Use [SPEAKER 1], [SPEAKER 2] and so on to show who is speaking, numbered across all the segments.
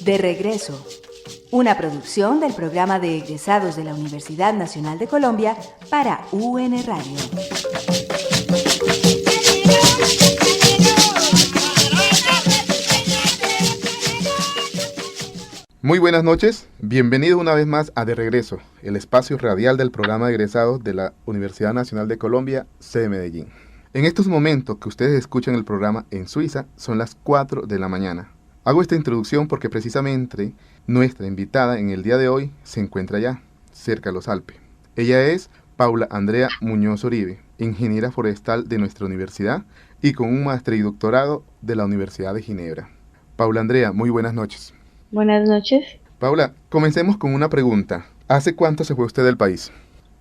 [SPEAKER 1] De regreso, una producción del programa de egresados de la Universidad Nacional de Colombia para UN Radio.
[SPEAKER 2] Muy buenas noches, bienvenido una vez más a De Regreso, el espacio radial del programa de egresados de la Universidad Nacional de Colombia, sede Medellín. En estos momentos que ustedes escuchan el programa en Suiza, son las 4 de la mañana. Hago esta introducción porque precisamente nuestra invitada en el día de hoy se encuentra allá, cerca de los Alpes. Ella es Paula Andrea Muñoz Oribe, ingeniera forestal de nuestra universidad y con un máster y doctorado de la Universidad de Ginebra. Paula Andrea, muy buenas noches.
[SPEAKER 3] Buenas noches.
[SPEAKER 2] Paula, comencemos con una pregunta. ¿Hace cuánto se fue usted del país?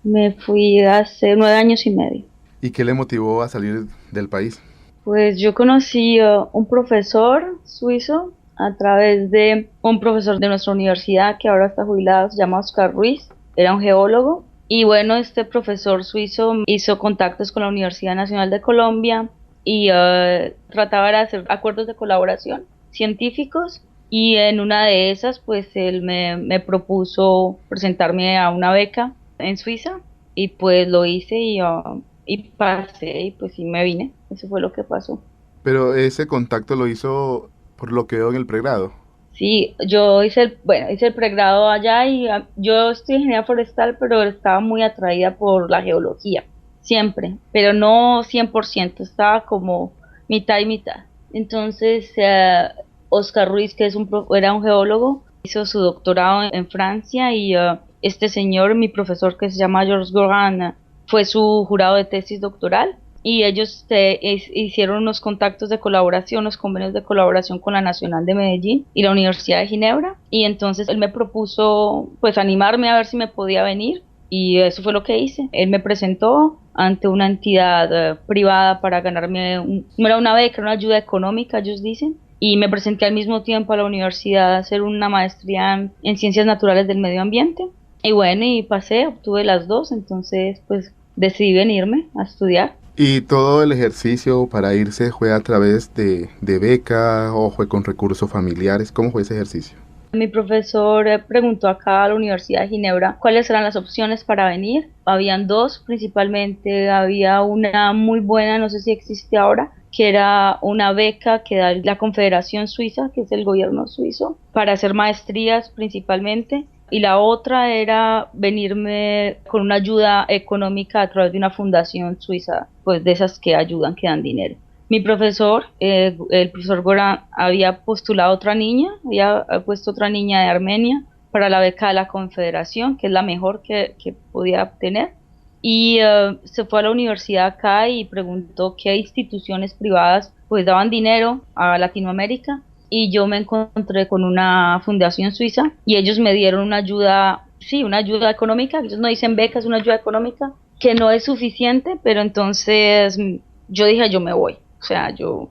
[SPEAKER 3] Me fui hace 9 años y medio.
[SPEAKER 2] ¿Y qué le motivó a salir del país?
[SPEAKER 3] Pues yo conocí a un profesor suizo a través de un profesor de nuestra universidad que ahora está jubilado, se llama Oscar Ruiz, era un geólogo. Y bueno, este profesor suizo hizo contactos con la Universidad Nacional de Colombia y trataba de hacer acuerdos de colaboración científicos. Y en una de esas, pues él me propuso presentarme a una beca en Suiza y pues lo hice y pasé y pues sí me vine. Eso fue lo que pasó.
[SPEAKER 2] Pero ese contacto lo hizo por lo que veo en el pregrado.
[SPEAKER 3] Sí, yo hice el pregrado allá y yo estoy en ingeniería forestal, pero estaba muy atraída por la geología, siempre, pero no 100%, estaba como mitad y mitad. Entonces, Oscar Ruiz, que era un geólogo, hizo su doctorado en Francia y este señor, mi profesor que se llama Georges Gorin, fue su jurado de tesis doctoral y ellos hicieron unos contactos de colaboración, unos convenios de colaboración con la Nacional de Medellín y la Universidad de Ginebra y entonces él me propuso pues animarme a ver si me podía venir y eso fue lo que hice. Él me presentó ante una entidad privada para ganarme, no era una beca, era una ayuda económica, ellos dicen. Y me presenté al mismo tiempo a la universidad a hacer una maestría en Ciencias Naturales del Medio Ambiente. Y bueno, y pasé, obtuve las dos, entonces pues decidí venirme a estudiar.
[SPEAKER 2] ¿Y todo el ejercicio para irse fue a través de beca o fue con recursos familiares? ¿Cómo fue ese ejercicio?
[SPEAKER 3] Mi profesor preguntó acá a la Universidad de Ginebra cuáles eran las opciones para venir. Habían dos principalmente, había una muy buena, no sé si existe ahora, que era una beca que da la Confederación Suiza, que es el gobierno suizo, para hacer maestrías principalmente. Y la otra era venirme con una ayuda económica a través de una fundación suiza, pues de esas que ayudan, que dan dinero. Mi profesor, el profesor Goran, había postulado otra niña, había puesto otra niña de Armenia para la beca de la Confederación, que es la mejor que podía obtener. Y se fue a la universidad acá y preguntó qué instituciones privadas pues daban dinero a Latinoamérica. Y yo me encontré con una fundación suiza y ellos me dieron una ayuda, sí, una ayuda económica, ellos no dicen becas, una ayuda económica, que no es suficiente, pero entonces yo dije, yo me voy. O sea, yo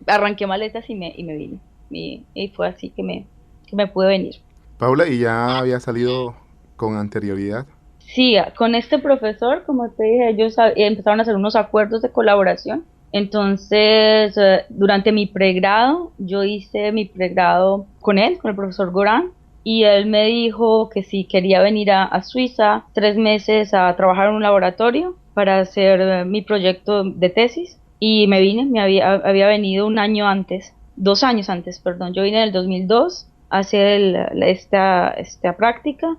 [SPEAKER 3] arranqué maletas y me vine. Y fue así que me pude venir.
[SPEAKER 2] Paula, ¿y ya había salido con anterioridad?
[SPEAKER 3] Sí, con este profesor, como te dije, ellos empezaron a hacer unos acuerdos de colaboración. Entonces, durante mi pregrado, yo hice mi pregrado con él, con el profesor Goran, y él me dijo que si quería venir a Suiza 3 meses a trabajar en un laboratorio para hacer mi proyecto de tesis. Y me vine, había venido un año antes, 2 años antes, perdón. Yo vine en el 2002 a hacer esta práctica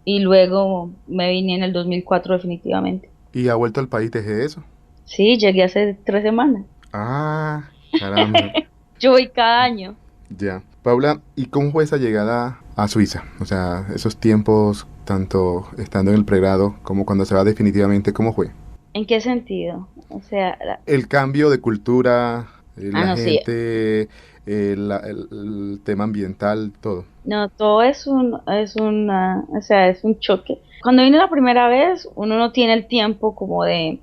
[SPEAKER 3] y luego me vine en el 2004 definitivamente.
[SPEAKER 2] ¿Y ha vuelto al país desde eso?
[SPEAKER 3] Sí, llegué hace 3 semanas.
[SPEAKER 2] Ah, caramba.
[SPEAKER 3] Yo voy cada año.
[SPEAKER 2] Ya. Paula, ¿y cómo fue esa llegada a Suiza? O sea, esos tiempos, tanto estando en el pregrado como cuando se va definitivamente, ¿cómo fue?
[SPEAKER 3] ¿En qué sentido? O sea,
[SPEAKER 2] El cambio de cultura, la
[SPEAKER 3] no, sí.
[SPEAKER 2] gente, el tema ambiental, todo.
[SPEAKER 3] No, todo o sea, es un choque. Cuando vine la primera vez, uno no tiene el tiempo como de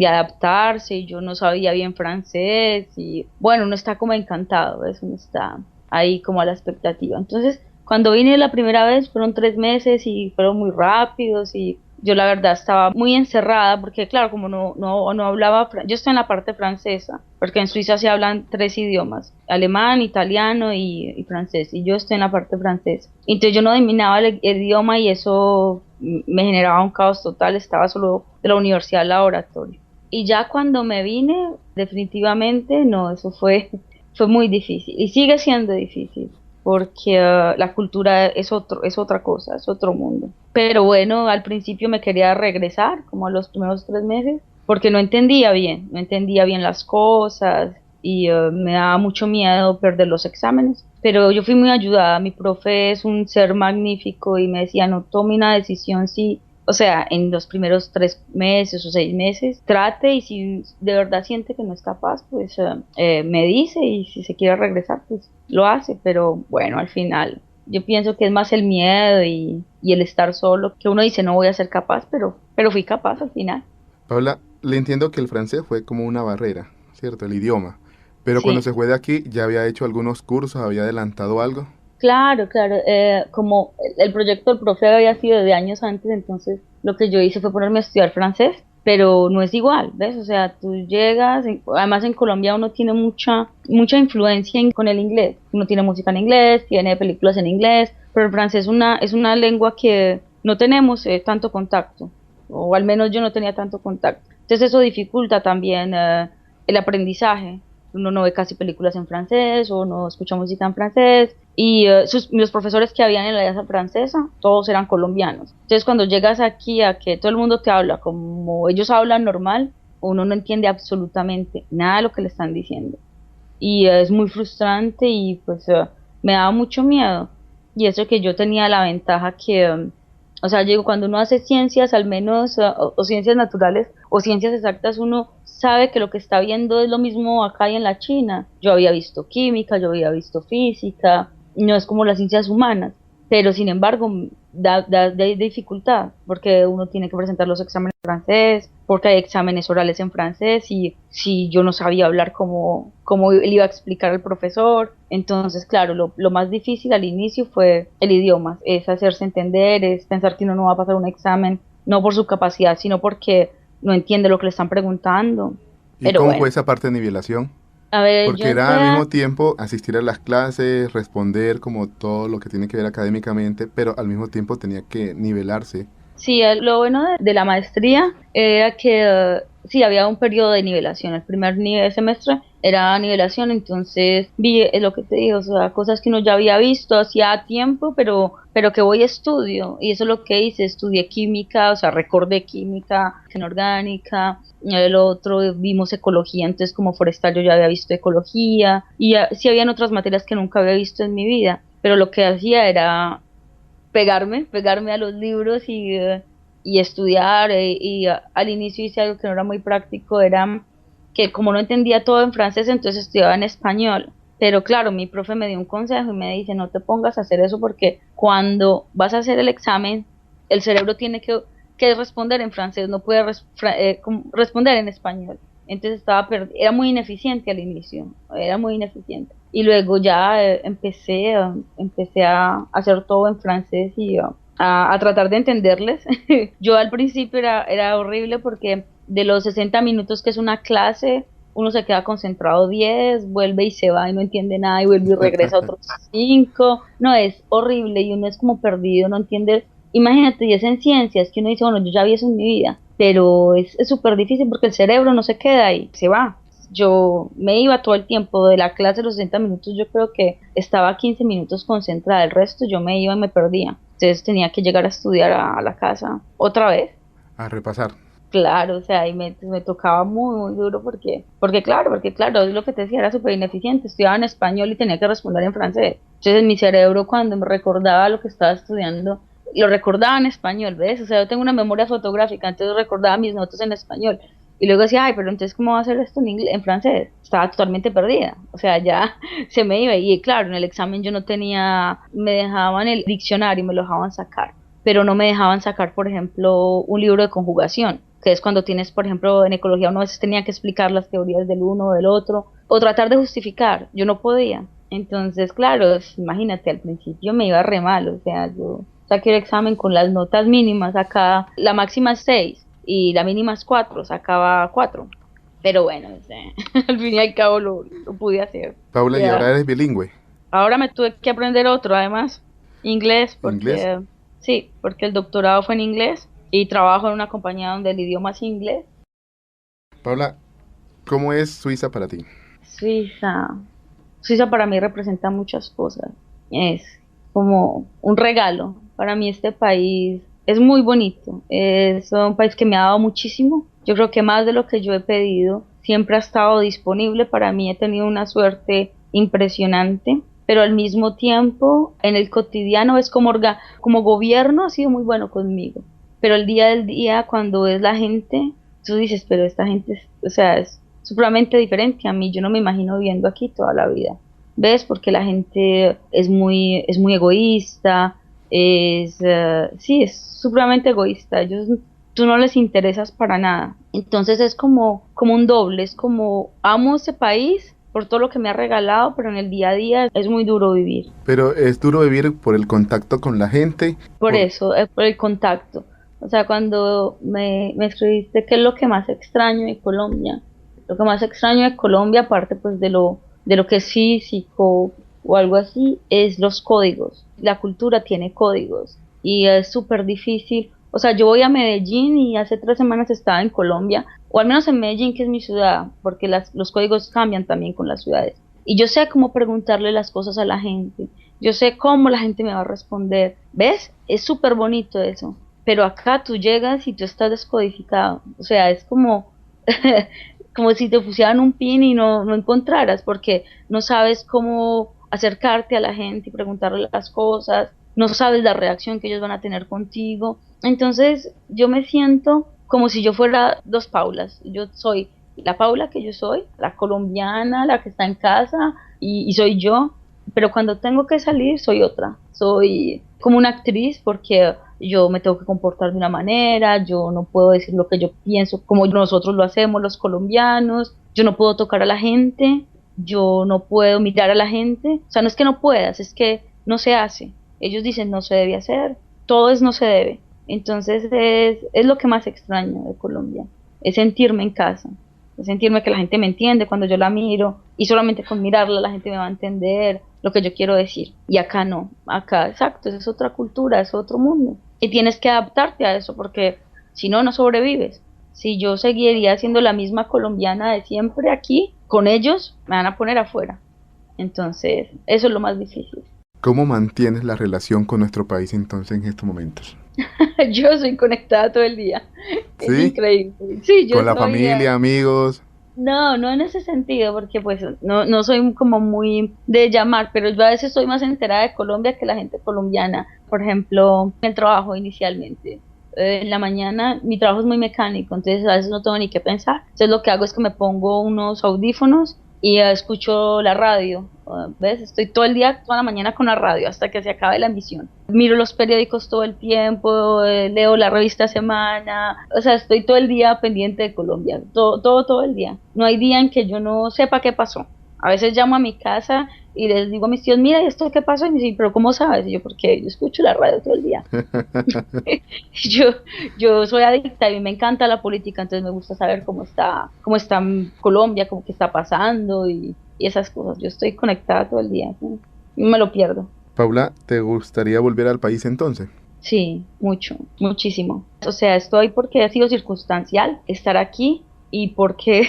[SPEAKER 3] adaptarse, y yo no sabía bien francés, y bueno, uno está como encantado, ¿ves? Uno está ahí como a la expectativa. Entonces, cuando vine la primera vez, fueron 3 meses y fueron muy rápidos, y Yo la verdad estaba muy encerrada porque claro, como no hablaba, yo estoy en la parte francesa, porque en Suiza se hablan tres idiomas, alemán, italiano y francés, y yo estoy en la parte francesa. Entonces yo no dominaba el idioma y eso me generaba un caos total, estaba solo de la universidad al laboratorio. Y ya cuando me vine, definitivamente no, eso fue muy difícil y sigue siendo difícil porque la cultura es otra cosa, es otro mundo. Pero bueno, al principio me quería regresar, como a los primeros 3 meses, porque no entendía bien las cosas y me daba mucho miedo perder los exámenes. Pero yo fui muy ayudada, mi profe es un ser magnífico y me decía, no tome una decisión si, o sea, en los primeros 3 meses o 6 meses, trate y si de verdad siente que no es capaz, pues me dice y si se quiere regresar, pues lo hace, pero bueno, al final yo pienso que es más el miedo y el estar solo, que uno dice no voy a ser capaz, pero fui capaz al final.
[SPEAKER 2] Paula, le entiendo que el francés fue como una barrera, ¿cierto? El idioma. Pero cuando
[SPEAKER 3] Sí,
[SPEAKER 2] se fue de aquí, ya había hecho algunos cursos, había adelantado algo.
[SPEAKER 3] claro, claro, como el proyecto del profe había sido de años antes, entonces lo que yo hice fue ponerme a estudiar francés, pero no es igual, ¿ves? O sea, tú llegas, además en Colombia uno tiene mucha influencia con el inglés, uno tiene música en inglés, tiene películas en inglés, pero el francés es una lengua que no tenemos tanto contacto, o al menos yo no tenía tanto contacto. Entonces eso dificulta también el aprendizaje. Uno no ve casi películas en francés o no escucha música en francés y los profesores que habían en la Alianza Francesa, todos eran colombianos. Entonces cuando llegas aquí a que todo el mundo te habla como ellos hablan normal, uno no entiende absolutamente nada de lo que le están diciendo. Y es muy frustrante y pues me daba mucho miedo. Y eso que yo tenía la ventaja que, o sea, digo, cuando uno hace ciencias, al menos, o ciencias naturales o ciencias exactas, uno sabe que lo que está viendo es lo mismo acá y en la China. Yo había visto química, yo había visto física, no es como las ciencias humanas, pero sin embargo da de dificultad, porque uno tiene que presentar los exámenes en francés, porque hay exámenes orales en francés, y si yo no sabía hablar como le iba a explicar al profesor, entonces claro, lo más difícil al inicio fue el idioma, es hacerse entender, es pensar que uno no va a pasar un examen, no por su capacidad, sino porque no entiende lo que le están preguntando,
[SPEAKER 2] ¿Y
[SPEAKER 3] pero
[SPEAKER 2] cómo fue
[SPEAKER 3] bueno,
[SPEAKER 2] esa parte de nivelación?
[SPEAKER 3] a ver, yo
[SPEAKER 2] Porque era
[SPEAKER 3] entré
[SPEAKER 2] al
[SPEAKER 3] a
[SPEAKER 2] mismo tiempo asistir a las clases, responder como todo lo que tiene que ver académicamente, pero al mismo tiempo tenía que nivelarse.
[SPEAKER 3] Sí, lo bueno de la maestría era que sí, había un periodo de nivelación. El primer semestre era nivelación, entonces vi lo que te digo, o sea, cosas que uno ya había visto hacía tiempo, pero que voy a estudio. Y eso es lo que hice, estudié química, o sea, recordé química, inorgánica. El otro vimos ecología, entonces como forestal yo ya había visto ecología y sí habían otras materias que nunca había visto en mi vida, pero lo que hacía era pegarme a los libros y estudiar. Al inicio hice algo que no era muy práctico, era que como no entendía todo en francés, entonces estudiaba en español. Pero claro, mi profe me dio un consejo y me dice, no te pongas a hacer eso porque cuando vas a hacer el examen, el cerebro tiene que responder en francés, no puede responder en español. Entonces era muy ineficiente al inicio, era muy ineficiente. Y luego ya empecé a hacer todo en francés y a tratar de entenderles. Yo al principio era horrible porque de los 60 minutos que es una clase, uno se queda concentrado 10, vuelve y se va y no entiende nada y vuelve y regresa otros 5. No, es horrible y uno es como perdido, no entiende. Imagínate, y es en ciencias que uno dice, bueno, yo ya vi eso en mi vida, pero es súper difícil porque el cerebro no se queda ahí, se va. Yo me iba todo el tiempo de la clase, los 60 minutos, yo creo que estaba 15 minutos concentrada, el resto yo me iba y me perdía. Entonces tenía que llegar a estudiar a la casa otra vez.
[SPEAKER 2] A repasar.
[SPEAKER 3] Claro, o sea, y me tocaba muy, muy duro porque claro, es lo que te decía, era súper ineficiente, estudiaba en español y tenía que responder en francés. Entonces mi cerebro cuando me recordaba lo que estaba estudiando, lo recordaba en español, ¿ves? O sea, yo tengo una memoria fotográfica, entonces recordaba mis notas en español. Y luego decía, ay, pero entonces, ¿cómo va a hacer esto en francés? Estaba totalmente perdida, o sea, ya se me iba. Y claro, en el examen yo no tenía, me dejaban el diccionario, me lo dejaban sacar, pero no me dejaban sacar, por ejemplo, un libro de conjugación, que es cuando tienes, por ejemplo, en ecología uno a veces tenía que explicar las teorías del uno o del otro, o tratar de justificar, yo no podía. Entonces, claro, imagínate, al principio me iba re mal, o sea, yo saqué el examen con las notas mínimas, acá la máxima es 6 y la mínima es 4, sacaba 4. Pero bueno, al fin y al cabo lo pude hacer.
[SPEAKER 2] Paula, ¿y
[SPEAKER 3] Ya.
[SPEAKER 2] ahora eres bilingüe?
[SPEAKER 3] Ahora me tuve que aprender otro, además, inglés,
[SPEAKER 2] ¿Inglés?
[SPEAKER 3] porque sí, porque el doctorado fue en inglés y trabajo en una compañía donde el idioma es inglés.
[SPEAKER 2] Paula, ¿cómo es Suiza para ti?
[SPEAKER 3] Suiza. Suiza para mí representa muchas cosas. Es como un regalo. Para mí este país es muy bonito. Es un país que me ha dado muchísimo. Yo creo que más de lo que yo he pedido. Siempre ha estado disponible. Para mí he tenido una suerte impresionante. Pero al mismo tiempo, en el cotidiano es como gobierno ha sido muy bueno conmigo. Pero el día del día, cuando es la gente, tú dices, pero esta gente, o sea, es supremamente diferente a mí. Yo no me imagino viviendo aquí toda la vida. ¿Ves? Porque la gente es muy egoísta, sí, es supremamente egoísta. Ellos, tú no les interesas para nada. Entonces es como un doble, es como amo ese país por todo lo que me ha regalado, pero en el día a día es muy duro vivir.
[SPEAKER 2] Pero es duro vivir por el contacto con la gente.
[SPEAKER 3] Por
[SPEAKER 2] Por...
[SPEAKER 3] eso, por el contacto. O sea, cuando me escribiste qué es lo que más extraño de Colombia, lo que más extraño de Colombia, aparte pues de lo que es físico o algo así, es los códigos. La cultura tiene códigos y es súper difícil. O sea, yo voy a Medellín y hace 3 semanas estaba en Colombia, o al menos en Medellín, que es mi ciudad, porque los códigos cambian también con las ciudades. Y yo sé cómo preguntarle las cosas a la gente. Yo sé cómo la gente me va a responder. ¿Ves? Es súper bonito eso. Pero acá tú llegas y tú estás descodificado. O sea, es como, como si te pusieran un pin y no encontraras, porque no sabes cómo acercarte a la gente y preguntarle las cosas, no sabes la reacción que ellos van a tener contigo. Entonces yo me siento como si yo fuera dos Paulas. Yo soy la Paula que yo soy, la colombiana, la que está en casa, y soy yo, pero cuando tengo que salir soy otra, soy como una actriz porque yo me tengo que comportar de una manera, yo no puedo decir lo que yo pienso como nosotros lo hacemos los colombianos, yo no puedo tocar a la gente, yo no puedo mirar a la gente, o sea, no es que no puedas, es que no se hace. Ellos dicen no se debe hacer, todo es no se debe. Entonces es lo que más extraño de Colombia, es sentirme en casa, es sentirme que la gente me entiende cuando yo la miro y solamente con mirarla la gente me va a entender lo que yo quiero decir. Y acá no, acá exacto, es otra cultura, es otro mundo. Y tienes que adaptarte a eso porque si no, no sobrevives. Si yo seguiría siendo la misma colombiana de siempre aquí, con ellos me van a poner afuera. Entonces, eso es lo más difícil.
[SPEAKER 2] ¿Cómo mantienes la relación con nuestro país entonces en estos momentos?
[SPEAKER 3] Yo soy conectada todo el día. Es
[SPEAKER 2] ¿Sí?
[SPEAKER 3] increíble. Sí, yo
[SPEAKER 2] ¿Con la
[SPEAKER 3] estoy...
[SPEAKER 2] familia, amigos?
[SPEAKER 3] No, no en ese sentido, porque pues no soy como muy de llamar, pero yo a veces soy más enterada de Colombia que la gente colombiana. Por ejemplo, en el trabajo inicialmente. En la mañana mi trabajo es muy mecánico, entonces a veces no tengo ni qué pensar. Entonces lo que hago es que me pongo unos audífonos y escucho la radio. ¿Ves? Estoy todo el día, toda la mañana con la radio hasta que se acabe la emisión. Miro los periódicos todo el tiempo, leo la revista Semana, o sea, estoy todo el día pendiente de Colombia, todo el día. No hay día en que yo no sepa qué pasó. A veces llamo a mi casa y les digo a mis tíos, mira, ¿y esto qué pasó? Y me dicen, pero ¿cómo sabes? Y yo, porque yo escucho la radio todo el día. yo, yo soy adicta y me encanta la política, entonces me gusta saber cómo está Colombia, cómo que está pasando y esas cosas. Yo estoy conectada todo el día, ¿sí? Y me lo pierdo.
[SPEAKER 2] Paula, ¿te gustaría volver al país entonces?
[SPEAKER 3] Sí, mucho, muchísimo. O sea, estoy porque ha sido circunstancial estar aquí y porque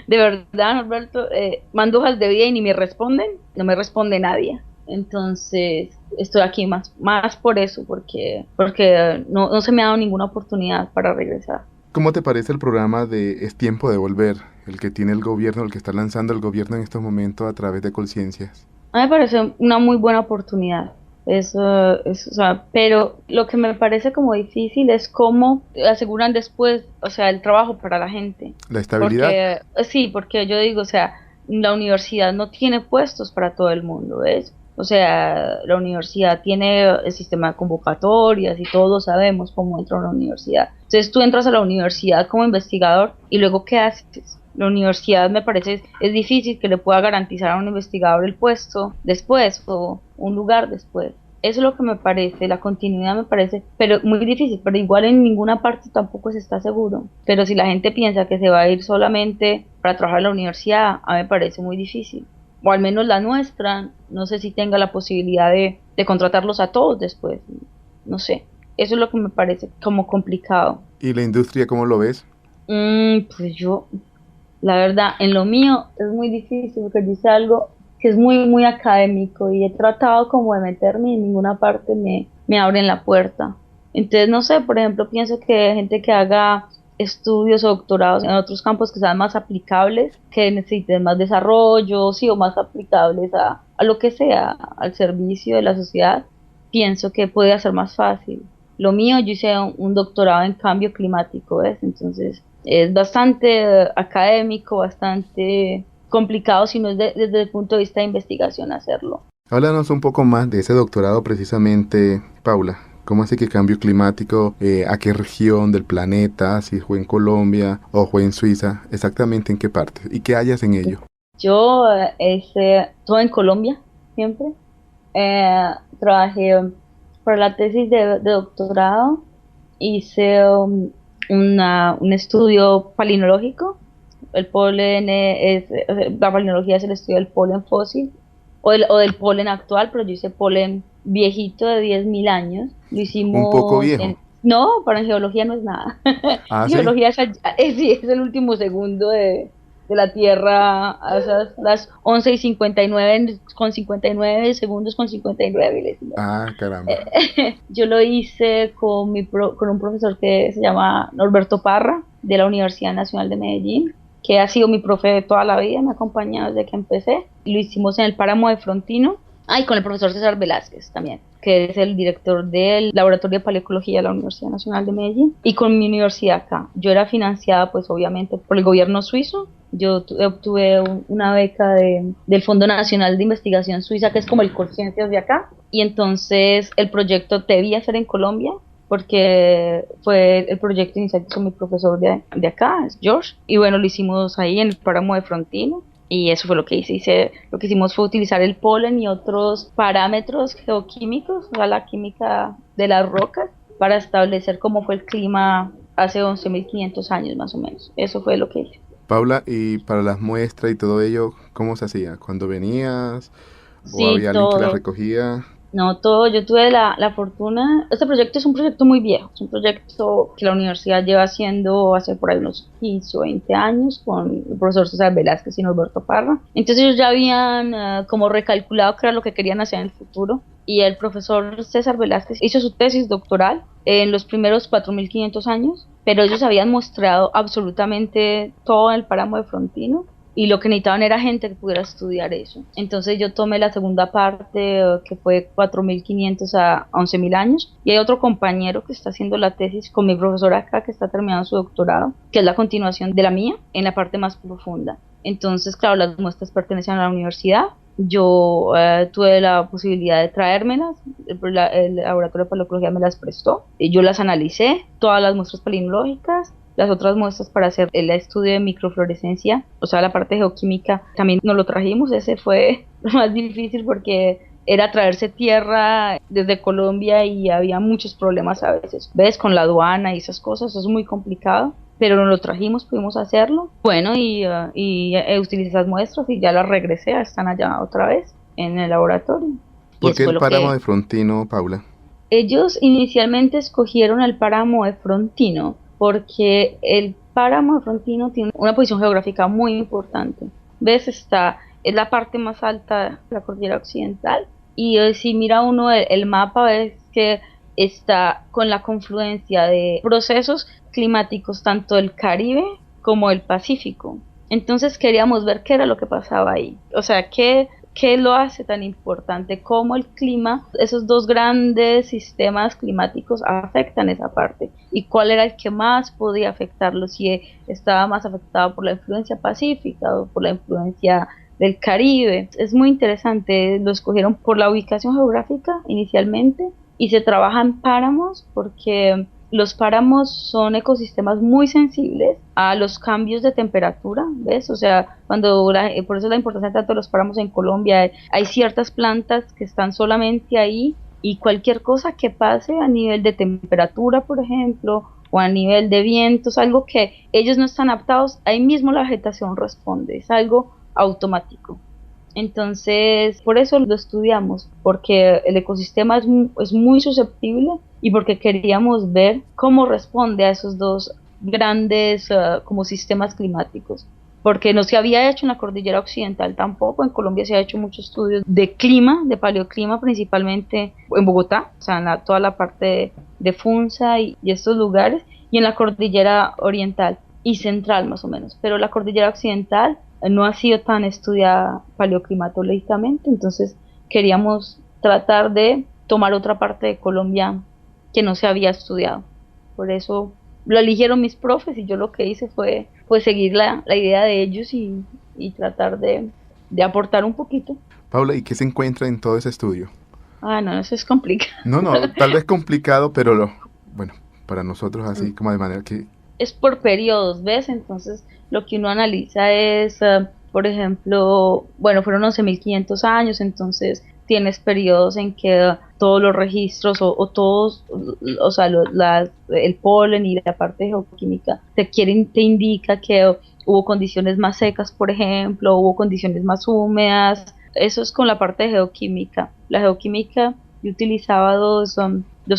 [SPEAKER 3] de verdad, Norberto, mando hojas de vida y ni me responden, no me responde nadie. Entonces, estoy aquí más por eso, porque no se me ha dado ninguna oportunidad para regresar.
[SPEAKER 2] ¿Cómo te parece el programa de Es tiempo de volver, el que tiene el gobierno, el que está lanzando el gobierno en estos momentos a través de Colciencias?
[SPEAKER 3] A mí me parece una muy buena oportunidad. O sea, pero lo que me parece como difícil es cómo aseguran después, o sea, el trabajo para la gente.
[SPEAKER 2] La estabilidad.
[SPEAKER 3] Porque, sí, porque yo digo, o sea, la universidad no tiene puestos para todo el mundo, ¿ves? O sea, la universidad tiene el sistema de convocatorias y todos sabemos cómo entra a una universidad. Entonces tú entras a la universidad como investigador y luego ¿qué haces? La universidad me parece es difícil que le pueda garantizar a un investigador el puesto después o un lugar después. Eso es lo que me parece, la continuidad me parece, pero muy difícil, pero igual en ninguna parte tampoco se está seguro. Pero si la gente piensa que se va a ir solamente para trabajar en la universidad, a mí me parece muy difícil. O al menos la nuestra, no sé si tenga la posibilidad de contratarlos a todos después, no sé. Eso es lo que me parece como complicado.
[SPEAKER 2] ¿Y la industria cómo lo ves?
[SPEAKER 3] Pues yo, la verdad, en lo mío es muy difícil porque dice algo que es muy, muy académico y he tratado como de meterme y en ninguna parte me abren la puerta. Entonces, no sé, por ejemplo, pienso que gente que haga estudios o doctorados en otros campos que sean más aplicables, que necesiten más desarrollo, sí, o más aplicables a lo que sea, al servicio de la sociedad, pienso que puede ser más fácil. Lo mío, yo hice un doctorado en cambio climático, ¿ves? Entonces, es bastante académico, bastante complicado si no es desde el punto de vista de investigación hacerlo.
[SPEAKER 2] Háblanos un poco más de ese doctorado precisamente, Paula. ¿Cómo así que cambio climático? ¿A qué región del planeta? ¿Si fue en Colombia o fue en Suiza? ¿Exactamente en qué parte? ¿Y qué hayas en ello?
[SPEAKER 3] Yo todo en Colombia, siempre. Trabajé para la tesis de doctorado, hice un estudio palinológico. El polen la palinología es el estudio del polen fósil o del polen actual, pero yo hice polen viejito de 10.000 años. Lo
[SPEAKER 2] Un poco
[SPEAKER 3] hicimos
[SPEAKER 2] viejo.
[SPEAKER 3] no, para en geología no es nada.
[SPEAKER 2] Ah, sí.
[SPEAKER 3] Geología sí, es el último segundo de la Tierra a las 11:59 con 59 segundos con 59 milésimas.
[SPEAKER 2] Ah, caramba.
[SPEAKER 3] Yo lo hice con un profesor que se llama Norberto Parra, de la Universidad Nacional de Medellín, que ha sido mi profe de toda la vida, me ha acompañado desde que empecé. Lo hicimos en el páramo de Frontino. Ah, y con el profesor César Velázquez también, que es el director del Laboratorio de Paleoecología de la Universidad Nacional de Medellín, y con mi universidad acá. Yo era financiada, pues obviamente, por el gobierno suizo. Yo obtuve una beca del Fondo Nacional de Investigación Suiza, que es como el Colciencias de acá, y entonces el proyecto debía ser en Colombia, porque fue el proyecto inicial con mi profesor de acá, es George, y bueno, lo hicimos ahí en el páramo de Frontino. Y eso fue lo que hice. Lo que hicimos fue utilizar el polen y otros parámetros geoquímicos, o sea, la química de las rocas, para establecer cómo fue el clima hace 11.500 años más o menos. Eso fue lo que hice.
[SPEAKER 2] Paula, y para las muestras y todo ello, ¿cómo se hacía? ¿Cuándo venías? ¿O
[SPEAKER 3] Sí,
[SPEAKER 2] había alguien que las
[SPEAKER 3] todo.
[SPEAKER 2] recogía?
[SPEAKER 3] No, todo, yo tuve la fortuna, este proyecto es un proyecto muy viejo, es un proyecto que la universidad lleva haciendo hace por ahí unos 15 o 20 años con el profesor César Velázquez y Norberto Parra. Entonces ellos ya habían como recalculado qué era lo que querían hacer en el futuro, y el profesor César Velázquez hizo su tesis doctoral en los primeros 4.500 años, pero ellos habían mostrado absolutamente todo el páramo de Frontino y lo que necesitaban era gente que pudiera estudiar eso. Entonces yo tomé la segunda parte, que fue 4.500 a 11.000 años, y hay otro compañero que está haciendo la tesis con mi profesor acá, que está terminando su doctorado, que es la continuación de la mía, en la parte más profunda. Entonces, claro, las muestras pertenecen a la universidad. Yo tuve la posibilidad de traérmelas, el laboratorio de paleocología me las prestó, y yo las analicé, todas las muestras palinológicas. Las otras muestras para hacer el estudio de microfluorescencia, o sea, la parte geoquímica, también nos lo trajimos. Ese fue lo más difícil porque era traerse tierra desde Colombia y había muchos problemas a veces. ¿Ves? Con la aduana y esas cosas, es muy complicado. Pero nos lo trajimos, pudimos hacerlo. Bueno, utilicé esas muestras y ya las regresé, están allá otra vez en el laboratorio. Y
[SPEAKER 2] ¿Por
[SPEAKER 3] eso
[SPEAKER 2] qué
[SPEAKER 3] fue
[SPEAKER 2] el
[SPEAKER 3] lo
[SPEAKER 2] páramo
[SPEAKER 3] que
[SPEAKER 2] de Frontino, Paula?
[SPEAKER 3] ellos inicialmente escogieron el páramo de Frontino porque el páramo de Frontino tiene una posición geográfica muy importante. ¿Ves? Es la parte más alta de la cordillera occidental, y si mira uno el mapa, ves que está con la confluencia de procesos climáticos tanto del Caribe como el Pacífico. Entonces queríamos ver qué era lo que pasaba ahí. O sea, ¿qué lo hace tan importante? ¿Cómo el clima, esos dos grandes sistemas climáticos afectan esa parte? ¿Y cuál era el que más podía afectarlo? Si estaba más afectado por la influencia pacífica o por la influencia del Caribe. Es muy interesante, lo escogieron por la ubicación geográfica inicialmente, y se trabaja en páramos porque los páramos son ecosistemas muy sensibles a los cambios de temperatura, ¿ves? O sea, por eso la importancia tanto de los páramos en Colombia. Hay ciertas plantas que están solamente ahí y cualquier cosa que pase a nivel de temperatura, por ejemplo, o a nivel de vientos, algo que ellos no están adaptados, ahí mismo la vegetación responde, es algo automático. Entonces, por eso lo estudiamos, porque el ecosistema es muy susceptible y porque queríamos ver cómo responde a esos dos grandes como sistemas climáticos. Porque no se había hecho en la cordillera occidental tampoco, en Colombia se ha hecho muchos estudios de clima, de paleoclima, principalmente en Bogotá, o sea, en toda la parte de Funza y estos lugares, y en la cordillera oriental y central más o menos, pero la cordillera occidental no ha sido tan estudiada paleoclimatológicamente, entonces queríamos tratar de tomar otra parte de Colombia que no se había estudiado. Por eso lo eligieron mis profes y yo lo que hice fue pues seguir la idea de ellos y tratar de aportar un poquito.
[SPEAKER 2] Paula, ¿y qué se encuentra en todo ese estudio?
[SPEAKER 3] Ah, no, eso es complicado.
[SPEAKER 2] No, tal vez complicado, pero bueno, para nosotros así como de manera que...
[SPEAKER 3] Es por periodos, ¿ves? Entonces lo que uno analiza es, por ejemplo, bueno, fueron 11.500 años, entonces tienes periodos en que todos los registros o todos, o sea, el polen y la parte geoquímica te indica que hubo condiciones más secas, por ejemplo, hubo condiciones más húmedas. Eso es con la parte geoquímica. La geoquímica, yo utilizaba dos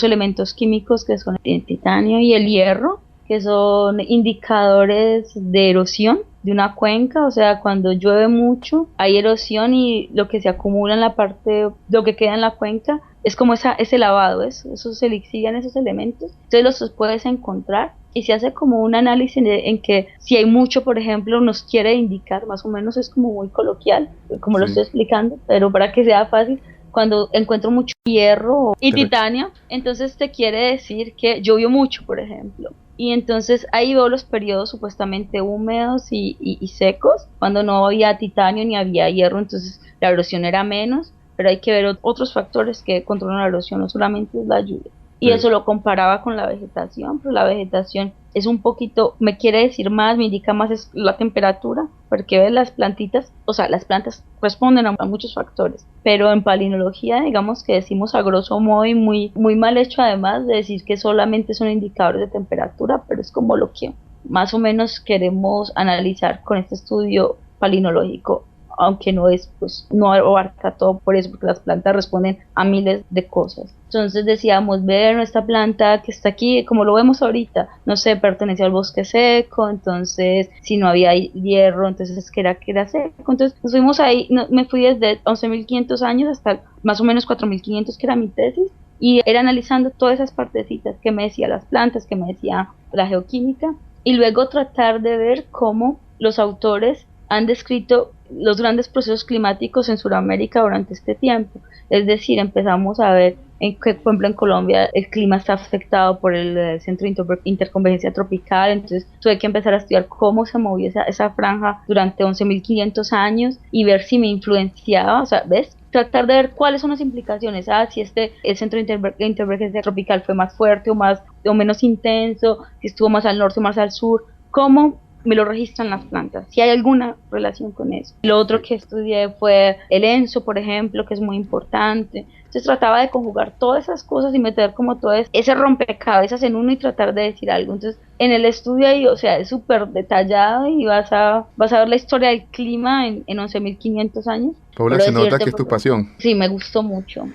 [SPEAKER 3] elementos químicos que son el titanio y el hierro, que son indicadores de erosión de una cuenca, o sea, cuando llueve mucho hay erosión y lo que se acumula en la parte, lo que queda en la cuenca, es como ese lavado, eso se lixivian esos elementos, entonces los puedes encontrar y se hace como un análisis en que si hay mucho, por ejemplo, nos quiere indicar, más o menos es como muy coloquial, como lo
[SPEAKER 2] Sí.
[SPEAKER 3] estoy explicando, pero para que sea fácil, cuando encuentro mucho hierro y titanio, entonces te quiere decir que llovió mucho, por ejemplo. Y entonces ahí veo los periodos supuestamente húmedos y secos, cuando no había titanio ni había hierro, entonces la erosión era menos, pero hay que ver otros factores que controlan la erosión, no solamente es la lluvia. Y
[SPEAKER 2] Sí.
[SPEAKER 3] eso lo comparaba con la vegetación, pero la vegetación es un poquito, me quiere decir más, me indica más es la temperatura, porque ves las plantitas, o sea, las plantas responden a muchos factores, pero en palinología digamos que decimos a grosso modo y muy mal hecho además de decir que solamente son indicadores de temperatura, pero es como lo que más o menos queremos analizar con este estudio palinológico, aunque no es, pues, no abarca todo por eso, porque las plantas responden a miles de cosas. Entonces decíamos, ver esta planta que está aquí, como lo vemos ahorita, no sé, pertenece al bosque seco, entonces si no había hierro, entonces que era seco. Entonces nos fuimos ahí, me fui desde 11.500 años hasta más o menos 4.500, que era mi tesis, y era analizando todas esas partecitas que me decía las plantas, que me decía la geoquímica, y luego tratar de ver cómo los autores han descrito los grandes procesos climáticos en Sudamérica durante este tiempo. Es decir, empezamos a ver en que, por ejemplo, en Colombia el clima está afectado por el centro de interconvergencia tropical, entonces tuve que empezar a estudiar cómo se movía esa franja durante 11.500 años y ver si me influenciaba, o sea, ¿ves? Tratar de ver cuáles son las implicaciones, si el centro de interconvergencia tropical fue más fuerte o menos intenso, si estuvo más al norte o más al sur, cómo me lo registran las plantas, si hay alguna relación con eso. Lo otro que estudié fue el ENSO, por ejemplo, que es muy importante. Entonces trataba de conjugar todas esas cosas y meter como todo ese rompecabezas en uno y tratar de decir algo. Entonces en el estudio ahí, o sea, es súper detallado y vas a ver la historia del clima en 11.500 años.
[SPEAKER 2] Paula,
[SPEAKER 3] Pero
[SPEAKER 2] se nota
[SPEAKER 3] decirte,
[SPEAKER 2] que es tu pasión.
[SPEAKER 3] sí, me gustó mucho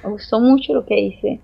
[SPEAKER 3] lo que hice.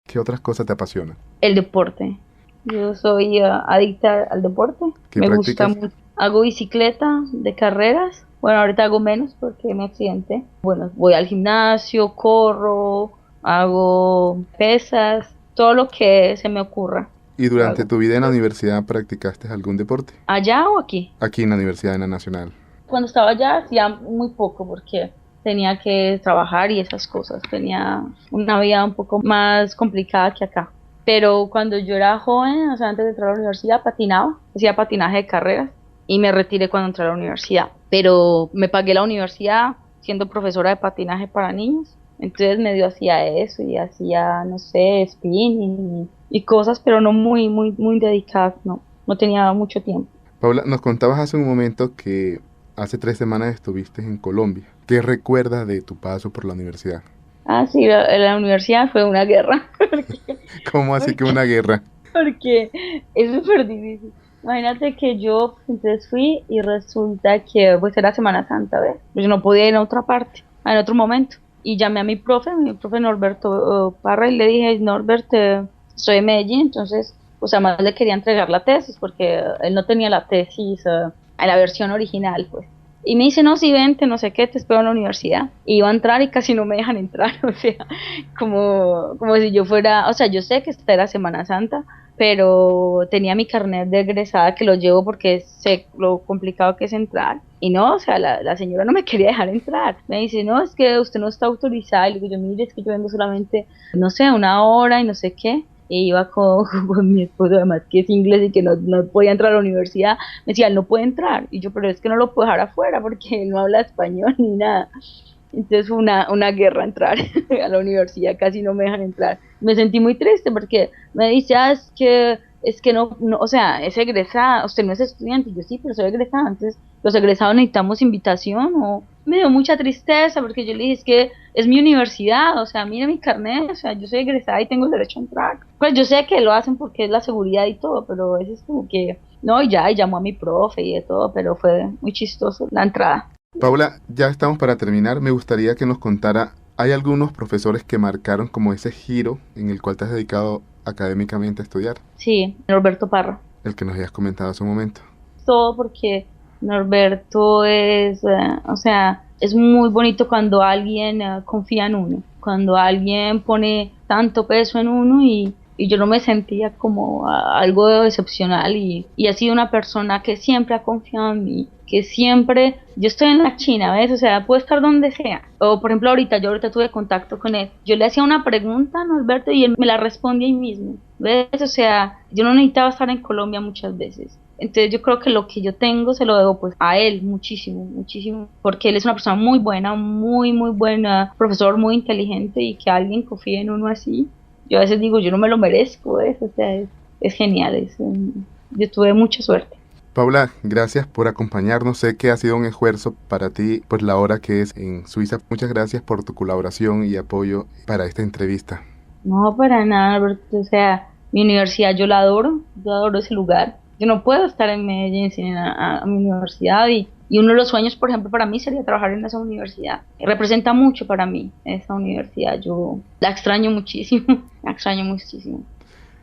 [SPEAKER 2] ¿Qué otras cosas te apasionan?
[SPEAKER 3] El deporte. Yo soy adicta al deporte.
[SPEAKER 2] ¿Qué
[SPEAKER 3] Me gusta
[SPEAKER 2] practicas?
[SPEAKER 3] mucho. Hago bicicleta de carreras. Bueno, ahorita hago menos porque me accidenté. Bueno, voy al gimnasio, corro, hago pesas, todo lo que se me ocurra.
[SPEAKER 2] ¿Y
[SPEAKER 3] Lo
[SPEAKER 2] durante
[SPEAKER 3] hago.
[SPEAKER 2] tu vida en la universidad practicaste algún deporte?
[SPEAKER 3] ¿Allá o aquí?
[SPEAKER 2] Aquí en la Universidad Nacional.
[SPEAKER 3] Cuando estaba allá hacía muy poco porque tenía que trabajar y esas cosas. Tenía una vida un poco más complicada que acá. Pero cuando yo era joven, o sea, antes de entrar a la universidad, patinaba, hacía patinaje de carreras y me retiré cuando entré a la universidad. Pero me pagué la universidad siendo profesora de patinaje para niños. Entonces medio hacía eso y hacía, no sé, spinning y cosas, pero no muy dedicadas, no tenía mucho tiempo.
[SPEAKER 2] Paula, nos contabas hace un momento que hace 3 semanas estuviste en Colombia. ¿Qué recuerdas de tu paso por la universidad?
[SPEAKER 3] Ah, sí, la universidad fue una guerra.
[SPEAKER 2] ¿Cómo así que
[SPEAKER 3] Porque,
[SPEAKER 2] una guerra?
[SPEAKER 3] porque es súper difícil. Imagínate que yo pues, entonces fui y resulta que pues era Semana Santa, ¿ves? Pues yo no podía ir a otra parte, en otro momento. Y llamé a mi profe Norberto Parra, y le dije, Norbert, soy de Medellín, entonces, pues además le quería entregar la tesis, porque él no tenía la tesis en la versión original, pues. Y me dice, no, sí, vente, no sé qué, te espero en la universidad. Y iba a entrar y casi no me dejan entrar, o sea, como si yo fuera, o sea, yo sé que esta era Semana Santa, pero tenía mi carnet de egresada que lo llevo porque sé lo complicado que es entrar. Y no, o sea, la señora no me quería dejar entrar. Me dice, no, es que usted no está autorizada. Y le digo, yo, mire, es que yo vengo solamente, no sé, una hora y no sé qué. Y iba con mi esposo, además que es inglés y que no podía entrar a la universidad. Me decía, él no puede entrar. Y yo, pero es que no lo puedo dejar afuera porque él no habla español ni nada. Entonces fue una guerra entrar a la universidad, casi no me dejan entrar. Me sentí muy triste porque me dice, ah, es que no, o sea, es egresada, usted no es estudiante. Y yo sí, pero soy egresada, entonces los egresados necesitamos invitación. O me dio mucha tristeza porque yo le dije, es que es mi universidad, o sea, mire mi carnet, o sea, yo soy egresada y tengo el derecho a entrar. Pues yo sé que lo hacen porque es la seguridad y todo, pero eso es como que, no, y llamó a mi profe y de todo, pero fue muy chistoso la entrada.
[SPEAKER 2] Paula, ya estamos para terminar. Me gustaría que nos contara, ¿hay algunos profesores que marcaron como ese giro en el cual te has dedicado académicamente a estudiar?
[SPEAKER 3] Sí, Roberto Parra.
[SPEAKER 2] El que nos habías comentado hace un momento.
[SPEAKER 3] Todo porque Norberto es, o sea, es muy bonito cuando alguien confía en uno, cuando alguien pone tanto peso en uno y yo no me sentía como algo excepcional y ha sido una persona que siempre ha confiado en mí, que siempre, yo estoy en la China, ¿ves? O sea, puedo estar donde sea. O por ejemplo yo ahorita tuve contacto con él, yo le hacía una pregunta a Norberto y él me la respondía ahí mismo, ¿ves? O sea, yo no necesitaba estar en Colombia muchas veces. Entonces yo creo que lo que yo tengo se lo debo pues a él muchísimo, muchísimo, porque él es una persona muy buena, muy buena, profesor muy inteligente y que alguien confíe en uno así. Yo a veces digo, yo no me lo merezco, o sea, es genial, yo tuve mucha suerte.
[SPEAKER 2] Paula, gracias por acompañarnos. Sé que ha sido un esfuerzo para ti, pues la hora que es en Suiza. Muchas gracias por tu colaboración y apoyo para esta entrevista.
[SPEAKER 3] No, para nada, Alberto, o sea, mi universidad yo adoro ese lugar. Yo no puedo estar en Medellín sin ir a mi universidad y uno de los sueños, por ejemplo, para mí sería trabajar en esa universidad. Representa mucho para mí esa universidad, yo la extraño muchísimo, la extraño muchísimo.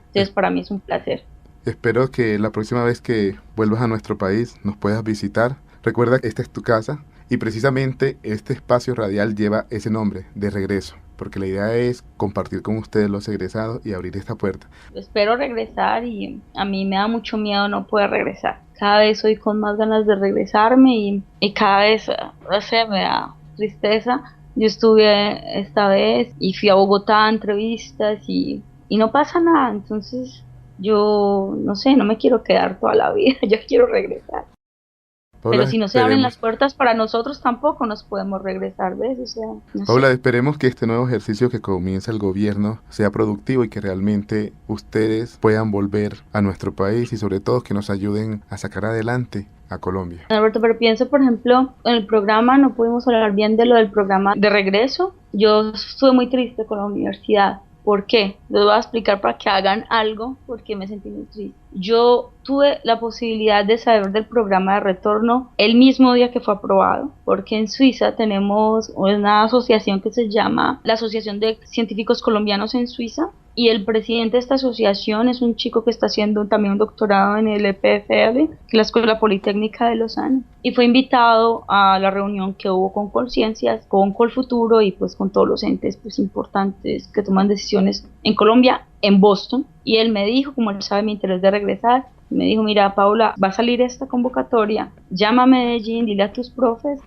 [SPEAKER 3] Entonces,
[SPEAKER 2] Es-
[SPEAKER 3] para mí es un placer.
[SPEAKER 2] Espero que la próxima vez que vuelvas a nuestro país nos puedas visitar. Recuerda que esta es tu casa y precisamente este espacio radial lleva ese nombre, de regreso, porque la idea es compartir con ustedes los egresados y abrir esta puerta.
[SPEAKER 3] Espero regresar y a mí me da mucho miedo no poder regresar. Cada vez soy con más ganas de regresarme y cada vez, no sé, me da tristeza. Yo estuve esta vez y fui a Bogotá a entrevistas y no pasa nada. Entonces yo, no sé, no me quiero quedar toda la vida, yo quiero regresar. Pero
[SPEAKER 2] Paula,
[SPEAKER 3] si no se abren las
[SPEAKER 2] esperemos.
[SPEAKER 3] puertas para nosotros tampoco nos podemos regresar, ¿ves? O sea, no
[SPEAKER 2] Paula,
[SPEAKER 3] sé.
[SPEAKER 2] esperemos que este nuevo ejercicio que comienza el gobierno sea productivo y que realmente ustedes puedan volver a nuestro país y sobre todo que nos ayuden a sacar adelante a Colombia.
[SPEAKER 3] Alberto, pero pienso, por ejemplo, en el programa, no pudimos hablar bien de lo del programa de regreso. Yo estuve muy triste con la universidad. ¿Por qué? Les voy a explicar para que hagan algo, porque me sentí muy triste. Yo tuve la posibilidad de saber del programa de retorno el mismo día que fue aprobado, porque en Suiza tenemos una asociación que se llama la Asociación de Científicos Colombianos en Suiza, y el presidente de esta asociación es un chico que está haciendo también un doctorado en el EPFL, que es la Escuela Politécnica de Lausanne, y fue invitado a la reunión que hubo con Conciencias, con Colfuturo y pues con todos los entes pues importantes que toman decisiones en Colombia, en Boston. Y él me dijo, como él sabe mi interés de regresar, me dijo, mira Paula, va a salir esta convocatoria, llama a Medellín, dile a tus profes,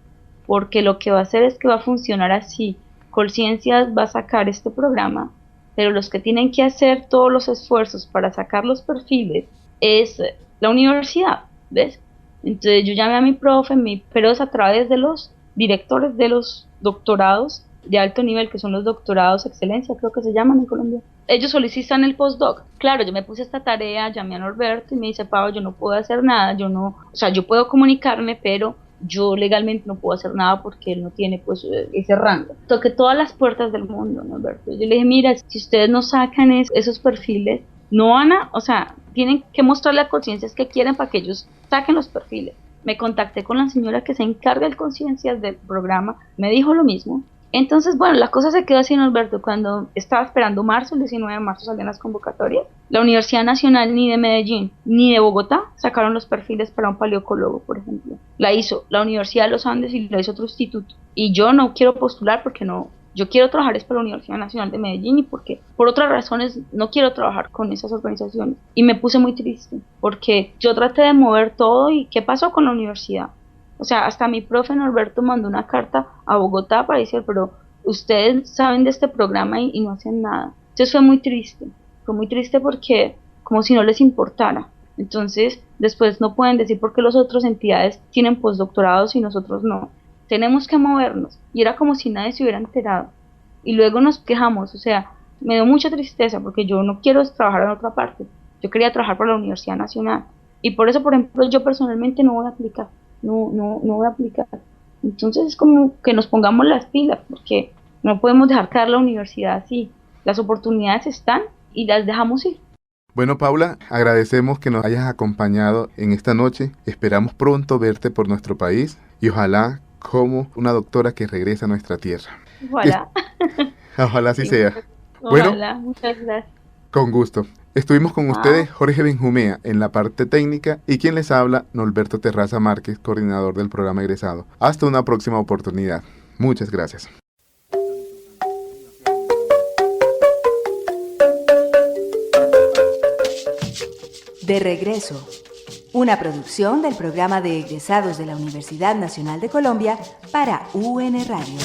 [SPEAKER 3] porque lo que va a hacer es que va a funcionar así. Conciencias va a sacar este programa, pero los que tienen que hacer todos los esfuerzos para sacar los perfiles es la universidad, ¿ves? Entonces yo llamé a mi profe, pero es a través de los directores de los doctorados de alto nivel, que son los doctorados excelencia, creo que se llaman en Colombia. Ellos solicitan el postdoc. Claro, yo me puse esta tarea, llamé a Norberto y me dice, Pablo, yo no puedo hacer nada, yo no, o sea, yo puedo comunicarme, pero yo legalmente no puedo hacer nada porque él no tiene pues ese rango. Toqué todas las puertas del mundo, ¿no, Alberto? Yo le dije, mira, si ustedes no sacan esos perfiles, no van a, o sea, tienen que mostrarle a conciencias que quieren para que ellos saquen los perfiles. Me contacté con la señora que se encarga de conciencias del programa, me dijo lo mismo. Entonces, bueno, la cosa se quedó así, ¿no, Alberto? Cuando estaba esperando marzo, el 19 de marzo salían las convocatorias, la Universidad Nacional ni de Medellín ni de Bogotá sacaron los perfiles para un paleoncólogo, por ejemplo. La hizo la Universidad de los Andes y la hizo otro instituto. Y yo no quiero postular porque no, yo quiero trabajar es para la Universidad Nacional de Medellín y porque por otras razones no quiero trabajar con esas organizaciones. Y me puse muy triste porque yo traté de mover todo y ¿qué pasó con la universidad? O sea, hasta mi profe Norberto mandó una carta a Bogotá para decir, pero ustedes saben de este programa y no hacen nada. Entonces fue muy triste porque como si no les importara. Entonces después no pueden decir por qué las otras entidades tienen postdoctorados y nosotros no. Tenemos que movernos. Y era como si nadie se hubiera enterado. Y luego nos quejamos, o sea, me dio mucha tristeza porque yo no quiero trabajar en otra parte. Yo quería trabajar para la Universidad Nacional. Y por eso, por ejemplo, yo personalmente no voy a aplicar. No voy a aplicar. Entonces es como que nos pongamos las pilas porque no podemos dejar caer la universidad así. Las oportunidades están y las dejamos ir.
[SPEAKER 2] Bueno, Paula, agradecemos que nos hayas acompañado en esta noche. Esperamos pronto verte por nuestro país y ojalá como una doctora que regresa a nuestra tierra.
[SPEAKER 3] Ojalá.
[SPEAKER 2] Ojalá así
[SPEAKER 3] Sí,
[SPEAKER 2] sea.
[SPEAKER 3] ojalá.
[SPEAKER 2] Bueno,
[SPEAKER 3] Muchas gracias.
[SPEAKER 2] con gusto. Estuvimos con ustedes Jorge Benjumea en la parte técnica y quien les habla, Norberto Terraza Márquez, coordinador del programa egresado. Hasta una próxima oportunidad. Muchas gracias.
[SPEAKER 1] De regreso, una producción del programa de egresados de la Universidad Nacional de Colombia para UN Radio.